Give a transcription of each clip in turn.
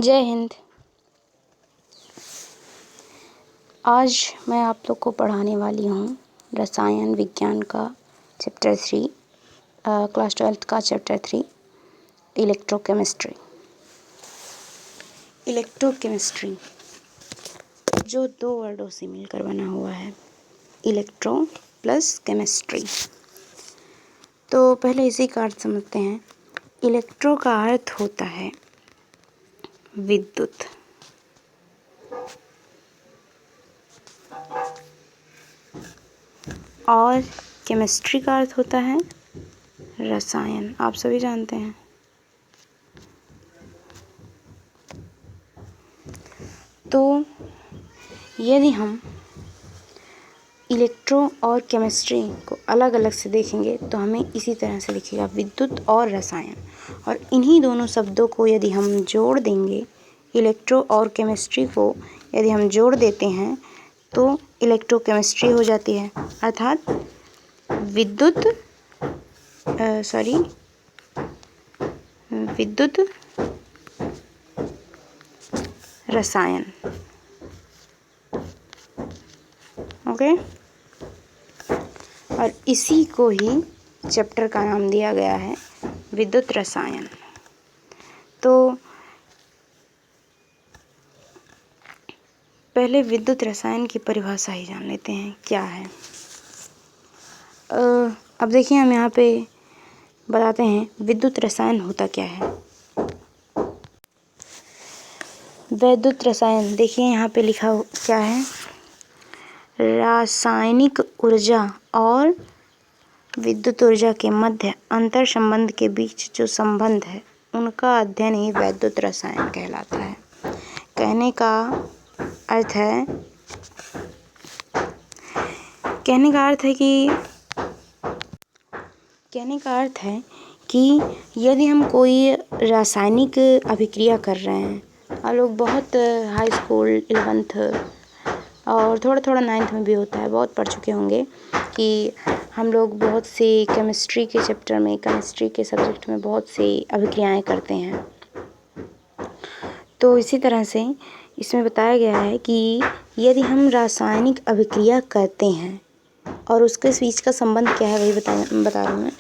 जय हिंद। आज मैं आप लोग को पढ़ाने वाली हूँ रसायन विज्ञान का चैप्टर 3, क्लास 12th का चैप्टर 3, इलेक्ट्रोकेमिस्ट्री। इलेक्ट्रोकेमिस्ट्री जो दो वर्डों से मिलकर बना हुआ है, इलेक्ट्रो प्लस केमिस्ट्री। तो पहले इसी का अर्थ समझते हैं। इलेक्ट्रो का अर्थ होता है विद्युत, और केमिस्ट्री का अर्थ होता है रसायन। आप सभी जानते हैं। तो यदि हम इलेक्ट्रो और केमिस्ट्री को अलग अलग से देखेंगे तो हमें इसी तरह से दिखेगा, विद्युत और रसायन। और इन्हीं दोनों शब्दों को यदि हम जोड़ देंगे, इलेक्ट्रो और केमिस्ट्री को यदि हम जोड़ देते हैं तो इलेक्ट्रोकेमिस्ट्री हो जाती है, अर्थात विद्युत रसायन। ओके, और इसी को ही चैप्टर का नाम दिया गया है, विद्युत रसायन। तो पहले विद्युत रसायन की परिभाषा ही जान लेते हैं क्या है। अब देखिए, हम यहाँ पे बताते हैं विद्युत रसायन होता क्या है। विद्युत रसायन देखिए यहाँ पे लिखा क्या है, रासायनिक ऊर्जा और विद्युत ऊर्जा के मध्य अंतर संबंध के बीच जो संबंध है उनका अध्ययन ही विद्युत रसायन कहलाता है। कहने का अर्थ है कि यदि हम कोई रासायनिक अभिक्रिया कर रहे हैं, और लोग बहुत हाई स्कूल 11th और थोड़ा थोड़ा 9th में भी होता है, बहुत पढ़ चुके होंगे कि हम लोग बहुत सी केमिस्ट्री के चैप्टर में, केमिस्ट्री के सब्जेक्ट में बहुत सी अभिक्रियाएं करते हैं। तो इसी तरह से इसमें बताया गया है कि यदि हम रासायनिक अभिक्रिया करते हैं और उसके बीच का संबंध क्या है वही बता रही हूँ मैं।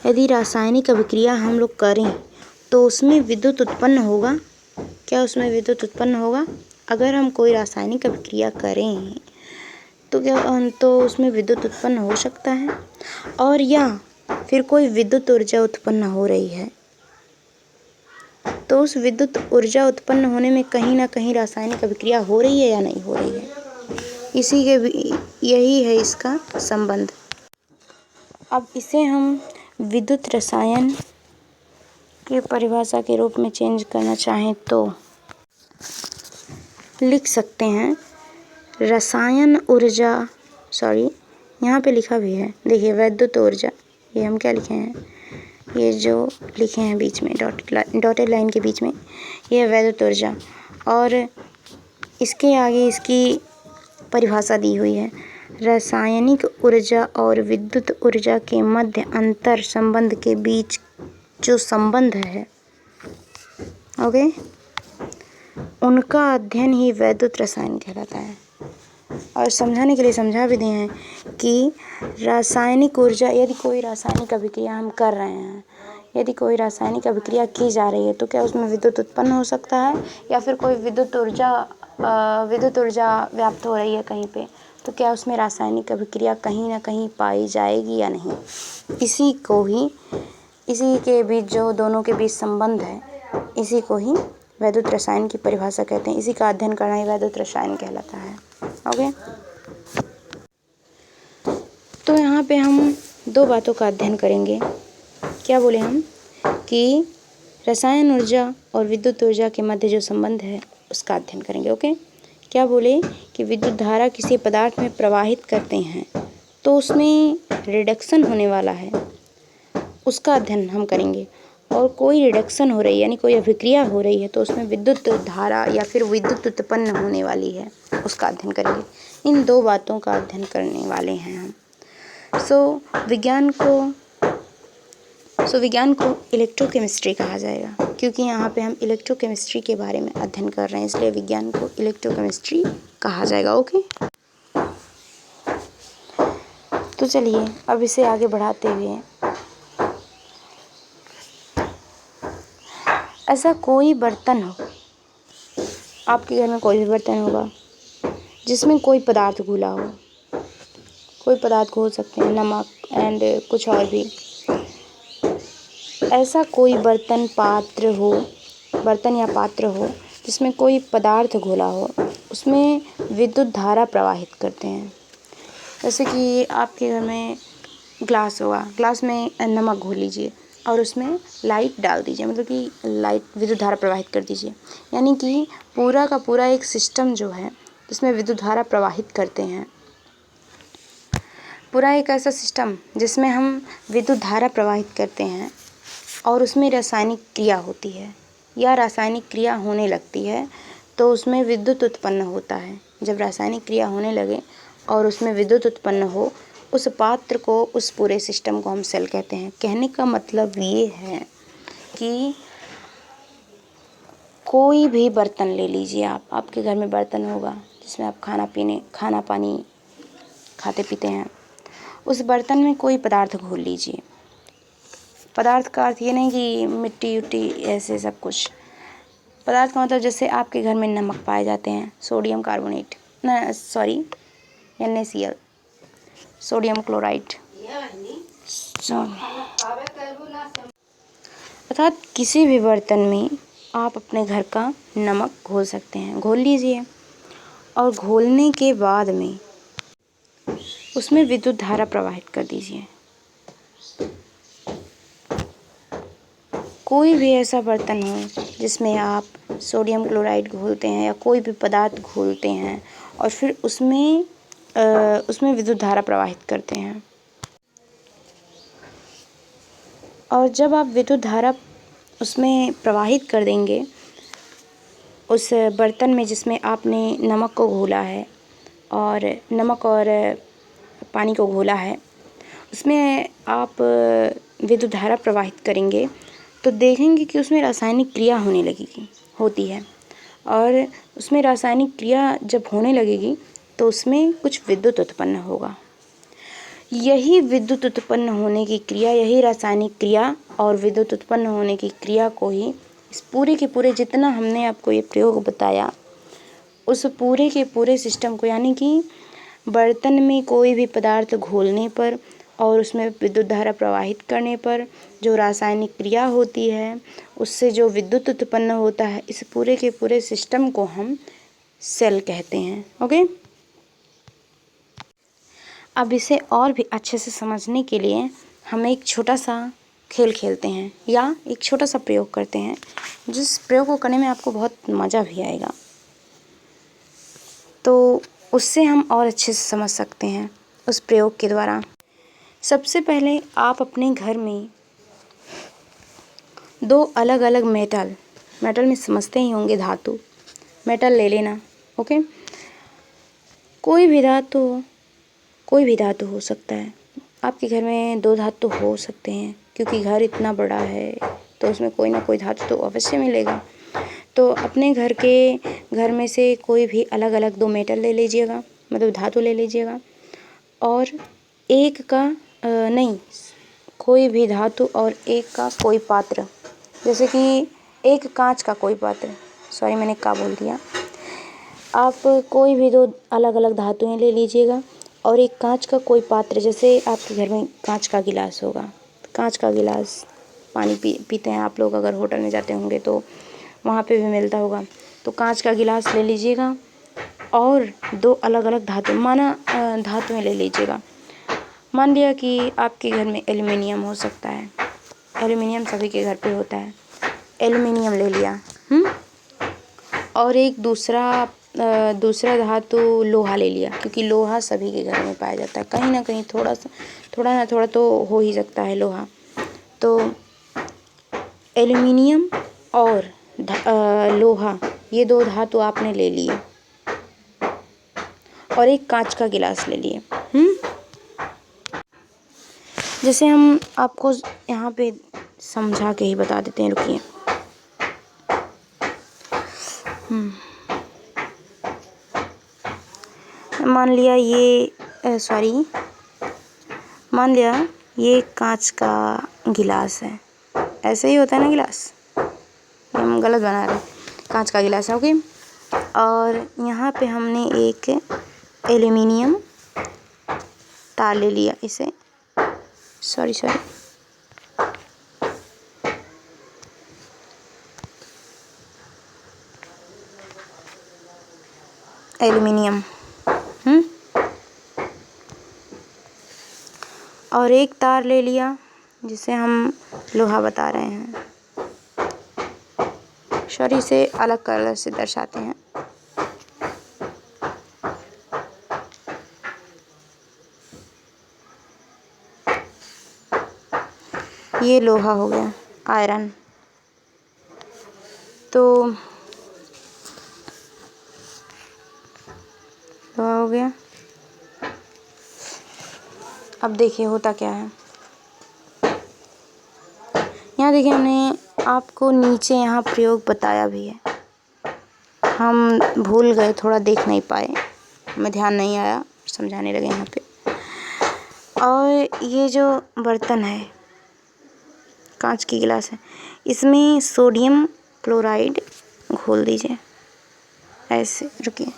यदि रासायनिक अभिक्रिया हम लोग करें तो उसमें विद्युत उत्पन्न होगा। क्या उसमें विद्युत उत्पन्न होगा? अगर हम कोई रासायनिक अभिक्रिया करें तो उसमें विद्युत उत्पन्न हो सकता है, और या फिर कोई विद्युत ऊर्जा उत्पन्न हो रही है तो उस विद्युत ऊर्जा उत्पन्न होने में कहीं ना कहीं रासायनिक अभिक्रिया हो रही है या नहीं हो रही है, यही है इसका संबंध। अब इसे हम विद्युत रसायन की परिभाषा के रूप में चेंज करना चाहें तो लिख सकते हैं रसायन ऊर्जा, यहाँ पे लिखा भी है, देखिए विद्युत ऊर्जा, ये हम क्या लिखे हैं, ये जो लिखे हैं बीच में डॉटेड लाइन के बीच में, ये विद्युत ऊर्जा, और इसके आगे इसकी परिभाषा दी हुई है, रासायनिक ऊर्जा और विद्युत ऊर्जा के मध्य अंतर संबंध के बीच जो संबंध है, ओके, उनका अध्ययन ही विद्युत रसायन कहलाता है। और समझाने के लिए समझा भी दिए हैं कि रासायनिक ऊर्जा, यदि कोई रासायनिक अभिक्रिया हम कर रहे हैं, यदि कोई रासायनिक अभिक्रिया की जा रही है तो क्या उसमें विद्युत उत्पन्न हो सकता है, या फिर कोई विद्युत ऊर्जा व्याप्त हो रही है कहीं पे, तो क्या उसमें रासायनिक अभिक्रिया कहीं ना कहीं पाई जाएगी या नहीं। इसी के बीच जो दोनों के बीच संबंध है, इसी को ही विद्युत रसायन की परिभाषा कहते हैं। इसी का अध्ययन करना ही विद्युत रसायन कहलाता है। ओके, तो यहाँ पे हम दो बातों का अध्ययन करेंगे। क्या बोले हम कि रसायन ऊर्जा और विद्युत ऊर्जा के मध्य जो संबंध है उसका अध्ययन करेंगे। ओके, क्या बोले कि विद्युत धारा किसी पदार्थ में प्रवाहित करते हैं तो उसमें रिडक्शन होने वाला है, उसका अध्ययन हम करेंगे। और कोई रिडक्शन हो रही है, यानी कोई अभिक्रिया हो रही है, तो उसमें विद्युत धारा या फिर विद्युत उत्पन्न होने वाली है, उसका अध्ययन करेंगे। इन दो बातों का अध्ययन करने वाले हैं हम। विज्ञान को सो विज्ञान को इलेक्ट्रोकेमिस्ट्री कहा जाएगा, क्योंकि यहाँ पे हम इलेक्ट्रोकेमिस्ट्री के बारे में अध्ययन कर रहे हैं, इसलिए विज्ञान को इलेक्ट्रोकेमिस्ट्री कहा जाएगा। ओके, तो चलिए अब इसे आगे बढ़ाते हुए, ऐसा कोई बर्तन हो, आपके घर में कोई भी बर्तन होगा जिसमें कोई पदार्थ घुला हो, कोई पदार्थ घोल सकते हैं, नमक एंड कुछ और भी। ऐसा कोई बर्तन या पात्र हो जिसमें कोई पदार्थ घोला हो, उसमें विद्युत धारा प्रवाहित करते हैं। जैसे कि आपके घर में ग्लास होगा, ग्लास में नमक घोल लीजिए और उसमें लाइट डाल दीजिए, मतलब कि लाइट विद्युत धारा प्रवाहित कर दीजिए। यानी कि पूरा का पूरा एक सिस्टम जो है जिसमें विद्युत धारा प्रवाहित करते हैं, पूरा एक ऐसा सिस्टम जिसमें हम विद्युत धारा प्रवाहित करते हैं और उसमें रासायनिक क्रिया होती है या रासायनिक क्रिया होने लगती है तो उसमें विद्युत उत्पन्न होता है। जब रासायनिक क्रिया होने लगे और उसमें विद्युत उत्पन्न हो, उस पात्र को, उस पूरे सिस्टम को हम सेल कहते हैं। कहने का मतलब ये है कि कोई भी बर्तन ले लीजिए आप, आपके घर में बर्तन होगा जिसमें आप खाना पानी खाते पीते हैं, उस बर्तन में कोई पदार्थ घोल लीजिए। पदार्थ का अर्थ ये नहीं कि मिट्टी उट्टी ऐसे सब कुछ। पदार्थ का मतलब जैसे आपके घर में नमक पाए जाते हैं, sodium carbonate, NaCl, sodium chloride, अर्थात किसी भी बर्तन में आप अपने घर का नमक घोल सकते हैं। घोल लीजिए और घोलने के बाद में उसमें विद्युत धारा प्रवाहित कर दीजिए। कोई भी ऐसा बर्तन हो जिसमें आप सोडियम क्लोराइड घोलते हैं या कोई भी पदार्थ घोलते हैं और फिर उसमें विद्युत धारा प्रवाहित करते हैं, और जब आप विद्युत धारा उसमें प्रवाहित कर देंगे, उस बर्तन में जिसमें आपने नमक को घोला है और नमक और पानी को घोला है, उसमें आप विद्युत धारा प्रवाहित करेंगे तो देखेंगे कि उसमें रासायनिक क्रिया होती है। और उसमें रासायनिक क्रिया जब होने लगेगी तो उसमें कुछ विद्युत उत्पन्न होगा। यही विद्युत उत्पन्न होने की क्रिया, यही रासायनिक क्रिया और विद्युत उत्पन्न होने की क्रिया को ही इस पूरे के पूरे, जितना हमने आपको ये प्रयोग बताया, उस पूरे के पूरे सिस्टम को, यानी कि बर्तन में कोई भी पदार्थ घोलने पर और उसमें विद्युत धारा प्रवाहित करने पर जो रासायनिक क्रिया होती है, उससे जो विद्युत उत्पन्न होता है, इस पूरे के पूरे सिस्टम को हम सेल कहते हैं। ओके, अब इसे और भी अच्छे से समझने के लिए हम एक छोटा सा खेल खेलते हैं या एक छोटा सा प्रयोग करते हैं, जिस प्रयोग को करने में आपको बहुत मज़ा भी आएगा, तो उससे हम और अच्छे से समझ सकते हैं उस प्रयोग के द्वारा। सबसे पहले आप अपने घर में दो अलग अलग मेटल में समझते ही होंगे, धातु, मेटल ले लेना। ओके, कोई भी धातु हो सकता है। आपके घर में दो धातु हो सकते हैं, क्योंकि घर इतना बड़ा है तो उसमें कोई ना कोई धातु तो अवश्य मिलेगा। तो अपने घर में से कोई भी अलग अलग दो मेटल ले लीजिएगा, मतलब धातु ले लीजिएगा, और एक का कोई भी धातु और एक का कोई पात्र, जैसे कि एक कांच का कोई पात्र, मैंने क्या बोल दिया। आप कोई भी दो अलग अलग धातुएं ले लीजिएगा और एक कांच का कोई पात्र, जैसे आपके घर में कांच का गिलास होगा, कांच का गिलास, पानी पीते हैं आप लोग, अगर होटल में जाते होंगे तो वहाँ पे भी मिलता होगा। तो कांच का गिलास ले लीजिएगा और दो अलग अलग धातुएं ले लीजिएगा। मान लिया कि आपके घर में एल्युमिनियम हो सकता है, एल्युमिनियम सभी के घर पे होता है, एल्युमिनियम ले लिया। और एक दूसरा धातु लोहा ले लिया, क्योंकि लोहा सभी के घर में पाया जाता है, कहीं ना कहीं थोड़ा तो हो ही सकता है लोहा। तो एल्युमिनियम और लोहा, ये दो धातु आपने ले लिए और एक कांच का गिलास ले लिए। जैसे हम आपको यहाँ पे समझा के ही बता देते हैं, रुकिए। मान लिया ये कांच का गिलास है। ऐसे ही होता है ना गिलास, हम गलत बना रहे हैं। कांच का गिलास है, ओके। और यहाँ पे हमने एक एल्युमिनियम तार ले लिया, इसे सॉरी एल्युमिनियम और एक तार ले लिया जिसे हम लोहा बता रहे हैं। सॉरी, इसे अलग कलर से दर्शाते हैं। ये लोहा हो गया, आयरन। तो लोहा हो गया। अब देखिए होता क्या है। यहाँ देखिए, हमने आपको नीचे यहाँ प्रयोग बताया भी है। हम भूल गए, थोड़ा देख नहीं पाए, हमें ध्यान नहीं आया, समझाने लगे यहाँ पे। और ये जो बर्तन है, कांच की गिलास है, इसमें सोडियम क्लोराइड घोल दीजिए ऐसे। रुकिए,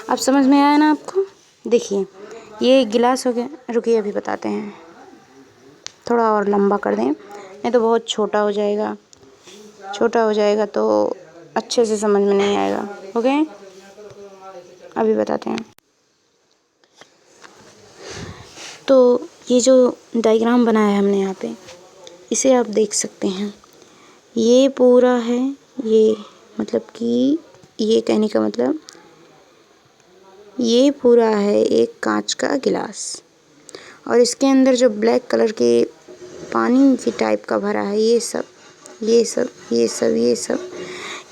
अब समझ में आया ना आपको? देखिए, ये गिलास हो गया। रुकिए, अभी बताते हैं। थोड़ा और लंबा कर दें, नहीं तो बहुत छोटा हो जाएगा। छोटा हो जाएगा तो अच्छे से समझ में नहीं आएगा, ओके। अभी बताते हैं। तो ये जो डायग्राम बनाया है हमने यहाँ पे, इसे आप देख सकते हैं। ये पूरा है, ये मतलब कि ये कहने का मतलब ये पूरा है एक कांच का गिलास, और इसके अंदर जो ब्लैक कलर के पानी की टाइप का भरा है, ये सब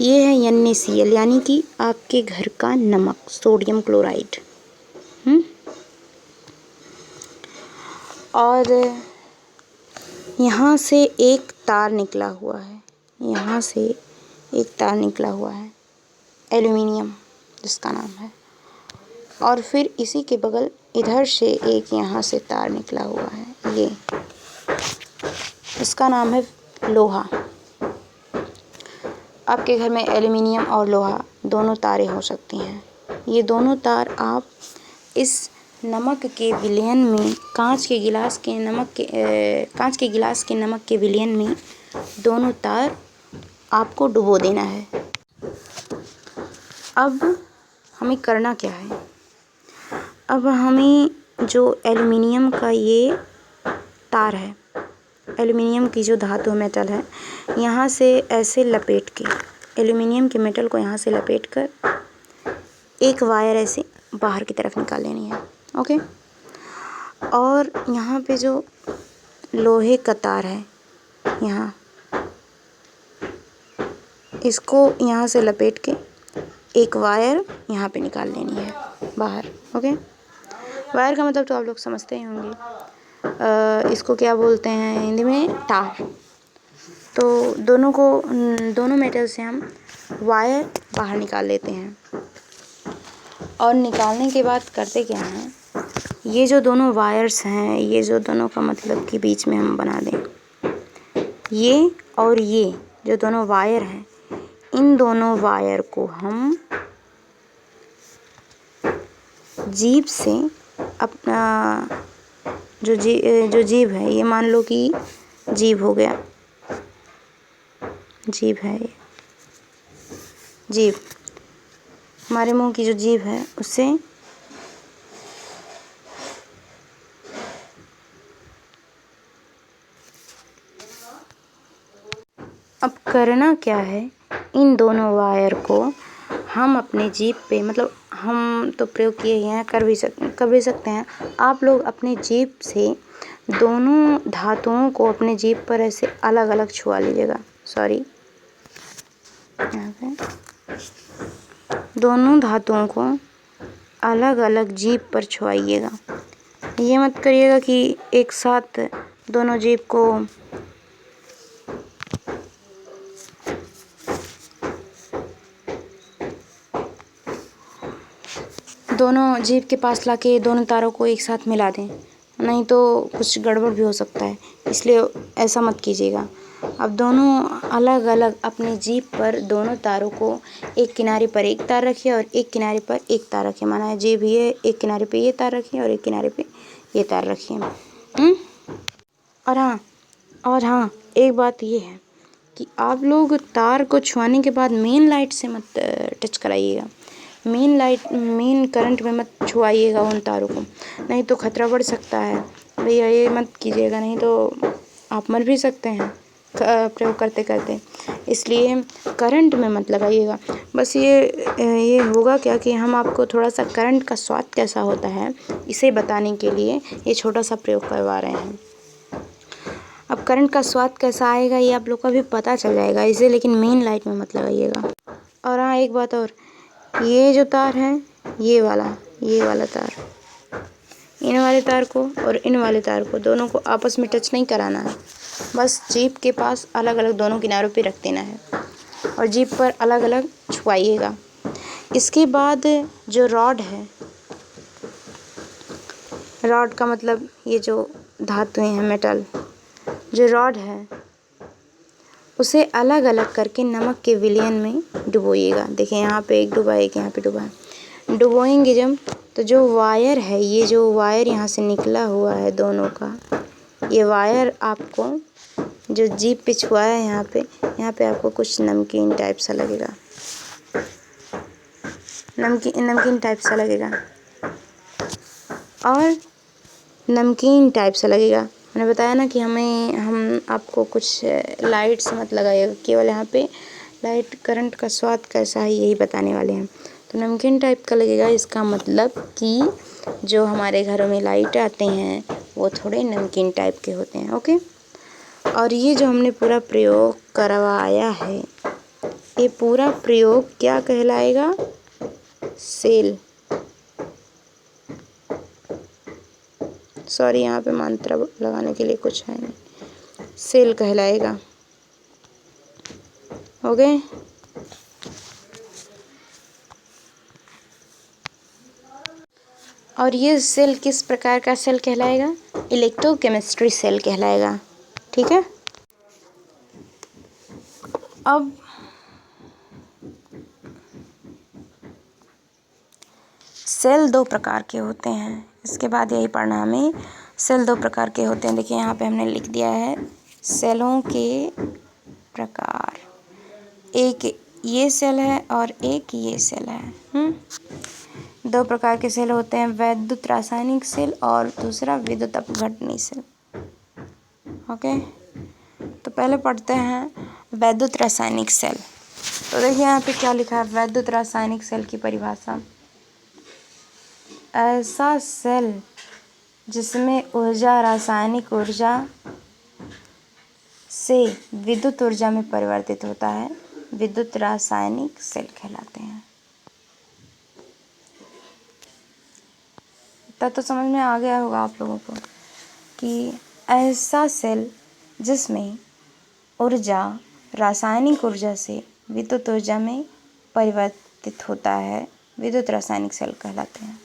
ये है NaCl, यानी कि आपके घर का नमक, सोडियम क्लोराइड। और यहाँ से एक तार निकला हुआ है, यहाँ से एक तार निकला हुआ है, एल्युमिनियम जिसका नाम है। और फिर इसी के बगल इधर से एक यहाँ से तार निकला हुआ है, ये इसका नाम है लोहा। आपके घर में एल्युमिनियम और लोहा दोनों तारें हो सकती हैं। ये दोनों तार आप इस नमक के विलयन में, कांच के गिलास के नमक के विलयन में दोनों तार आपको डुबो देना है। अब हमें करना क्या है? अब हमें जो एल्युमिनियम का ये तार है, एल्युमिनियम की जो धातु मेटल है, यहाँ से ऐसे लपेट के, एल्युमिनियम के मेटल को यहाँ से लपेट कर एक वायर ऐसे बाहर की तरफ निकाल लेनी है, ओके। और यहाँ पे जो लोहे का तार है, यहाँ इसको यहाँ से लपेट के एक वायर यहाँ पे निकाल लेनी है बाहर, ओके। वायर का मतलब तो आप लोग समझते ही होंगे। इसको क्या बोलते हैं हिंदी में? तार। तो दोनों मेटल से हम वायर बाहर निकाल लेते हैं। और निकालने के बाद करते क्या हैं, ये जो दोनों वायर्स हैं, ये जो दोनों का मतलब कि बीच में हम बना दें, ये और ये जो दोनों वायर हैं, इन दोनों वायर को हम जीभ से अपना जो जीभ है, ये मान लो कि जीभ हो गया, जीभ है ये, जीभ, हमारे मुंह की जो जीभ है उससे अब करना क्या है, इन दोनों वायर को हम अपने जीभ पे, मतलब हम तो प्रयोग किए ही हैं, कर भी सकते हैं। आप लोग अपने जीभ से दोनों धातुओं को अपने जीभ पर ऐसे अलग अलग छुआ लीजिएगा। सॉरी, यहाँ पे दोनों धातुओं को अलग अलग जीभ पर छुआइएगा। ये मत करिएगा कि एक साथ दोनों जीभ को दोनों जीभ के पास लाके दोनों तारों को एक साथ मिला दें, नहीं तो कुछ गड़बड़ भी हो सकता है, इसलिए ऐसा मत कीजिएगा। अब दोनों अलग अलग अपने जीभ पर दोनों तारों को एक किनारे पर एक तार रखिए और एक किनारे पर एक तार रखिए। माना है जीभ ये, एक किनारे पे ये तार रखिए और एक किनारे पे ये तार रखिए। और हाँ, एक बात ये है कि आप लोग तार को छुआने के बाद मेन लाइट से मत टच कराइएगा। मेन करंट में मत छुआइएगा उन तारों को, नहीं तो खतरा बढ़ सकता है। भैया ये मत कीजिएगा, नहीं तो आप मर भी सकते हैं प्रयोग करते करते। इसलिए करंट में मत लगाइएगा। बस ये होगा क्या कि हम आपको थोड़ा सा करंट का स्वाद कैसा होता है इसे बताने के लिए ये छोटा सा प्रयोग करवा रहे हैं। अब करंट का स्वाद कैसा आएगा ये आप लोग को भी पता चल जाएगा इसे, लेकिन मेन लाइट में मत लगाइएगा। और हाँ, एक बात और, ये जो तार है, ये वाला तार, इन वाले तार को और इन वाले तार को दोनों को आपस में टच नहीं कराना है। बस जीभ के पास अलग अलग दोनों किनारों पे रख देना है और जीभ पर अलग अलग छुआइएगा। इसके बाद जो रॉड है, रॉड का मतलब ये जो धातुएं हैं, मेटल, जो रॉड है उसे अलग अलग करके नमक के विलयन में डुबोइएगा। देखिए यहाँ पे एक डुबा, एक यहाँ पे डुबा है। डुबोएंगे जब तो जो वायर है, ये जो वायर यहाँ से निकला हुआ है दोनों का, ये वायर आपको जो जीभ पे छुआया है यहाँ पे आपको कुछ नमकीन टाइप सा लगेगा, नमकीन टाइप सा लगेगा और नमकीन टाइप सा लगेगा। मैंने बताया ना कि हम आपको कुछ लाइट से मत लगाइएगा, केवल यहाँ पे लाइट करंट का स्वाद कैसा है यही बताने वाले हैं। तो नमकीन टाइप का लगेगा, इसका मतलब कि जो हमारे घरों में लाइट आते हैं वो थोड़े नमकीन टाइप के होते हैं। ओके, और ये जो हमने पूरा प्रयोग करवाया है, ये पूरा प्रयोग क्या कहलाएगा? सेल। सॉरी, यहाँ पे मंत्र लगाने के लिए कुछ है नहीं, सेल कहलाएगा। ओके, और ये सेल किस प्रकार का सेल कहलाएगा? इलेक्ट्रोकेमिस्ट्री सेल कहलाएगा। ठीक है, अब सेल दो प्रकार के होते हैं, इसके बाद यही पढ़ना हमें। सेल दो प्रकार के होते हैं। देखिए यहाँ पे हमने लिख दिया है सेलों के प्रकार, एक ये सेल है और एक ये सेल है। दो प्रकार के सेल होते हैं, वैद्युत रासायनिक सेल और दूसरा विद्युत अपघटनी सेल। ओके, तो पहले पढ़ते हैं वैद्युत रासायनिक सेल। तो देखिए यहाँ पे क्या लिखा है, वैद्युत रासायनिक सेल की परिभाषा, ऐसा सेल जिसमें ऊर्जा रासायनिक ऊर्जा से विद्युत ऊर्जा में परिवर्तित होता है, विद्युत रासायनिक सेल कहलाते हैं। तब तो समझ में आ गया होगा आप लोगों को कि ऐसा सेल जिसमें ऊर्जा रासायनिक ऊर्जा से विद्युत ऊर्जा में परिवर्तित होता है, विद्युत रासायनिक सेल कहलाते हैं।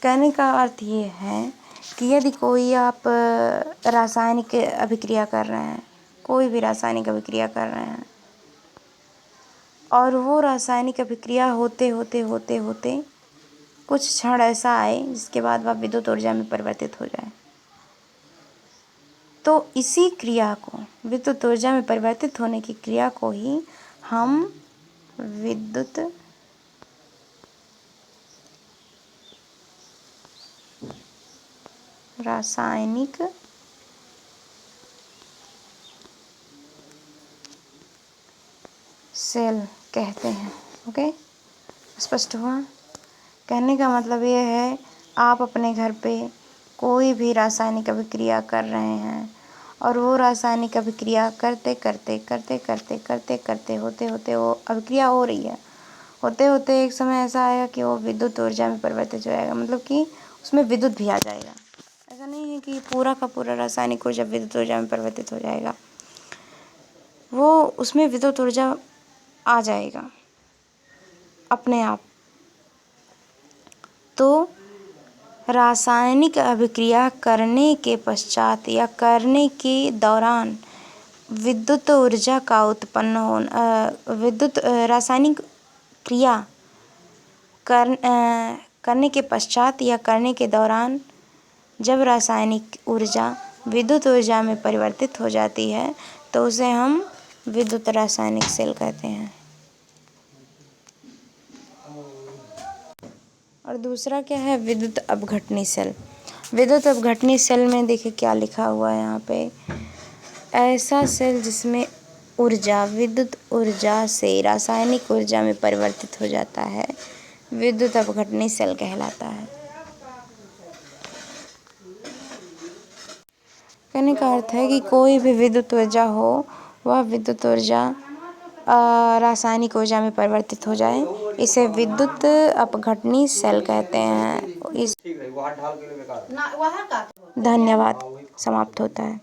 कहने का अर्थ ये है कि यदि कोई आप रासायनिक अभिक्रिया कर रहे हैं, कोई भी रासायनिक अभिक्रिया कर रहे हैं और वो रासायनिक अभिक्रिया होते होते होते होते कुछ क्षण ऐसा आए जिसके बाद वह विद्युत ऊर्जा में परिवर्तित हो जाए, तो इसी क्रिया को, विद्युत ऊर्जा में परिवर्तित होने की क्रिया को ही हम विद्युत रासायनिक सेल कहते हैं। ओके, स्पष्ट हुआ? कहने का मतलब ये है, आप अपने घर पे कोई भी रासायनिक अभिक्रिया कर रहे हैं और वो रासायनिक अभिक्रिया करते करते करते करते करते करते होते होते वो अभिक्रिया हो रही है, होते होते एक समय ऐसा आएगा कि वो विद्युत ऊर्जा में परिवर्तित हो जाएगा, मतलब कि उसमें विद्युत भी आ जाएगा। ऐसा नहीं है कि पूरा का पूरा रासायनिक ऊर्जा विद्युत ऊर्जा में परिवर्तित हो जाएगा, वो उसमें विद्युत ऊर्जा आ जाएगा अपने आप। तो रासायनिक अभिक्रिया करने के पश्चात या करने के दौरान विद्युत ऊर्जा का उत्पन्न होना, विद्युत रासायनिक क्रिया करने के पश्चात या करने के दौरान जब रासायनिक ऊर्जा विद्युत ऊर्जा में परिवर्तित हो जाती है तो उसे हम विद्युत रासायनिक सेल कहते हैं। और दूसरा क्या है? विद्युत अपघटनी सेल। विद्युत अपघटनी सेल में देखिए क्या लिखा हुआ है यहाँ पे, ऐसा सेल जिसमें ऊर्जा विद्युत ऊर्जा से रासायनिक ऊर्जा में परिवर्तित हो जाता है, विद्युत अपघटनी सेल कहलाता है। कहने का अर्थ है कि कोई भी विद्युत ऊर्जा हो, वह विद्युत ऊर्जा रासायनिक ऊर्जा में परिवर्तित हो जाए, इसे विद्युत अपघटनी सेल कहते हैं। धन्यवाद। समाप्त होता है।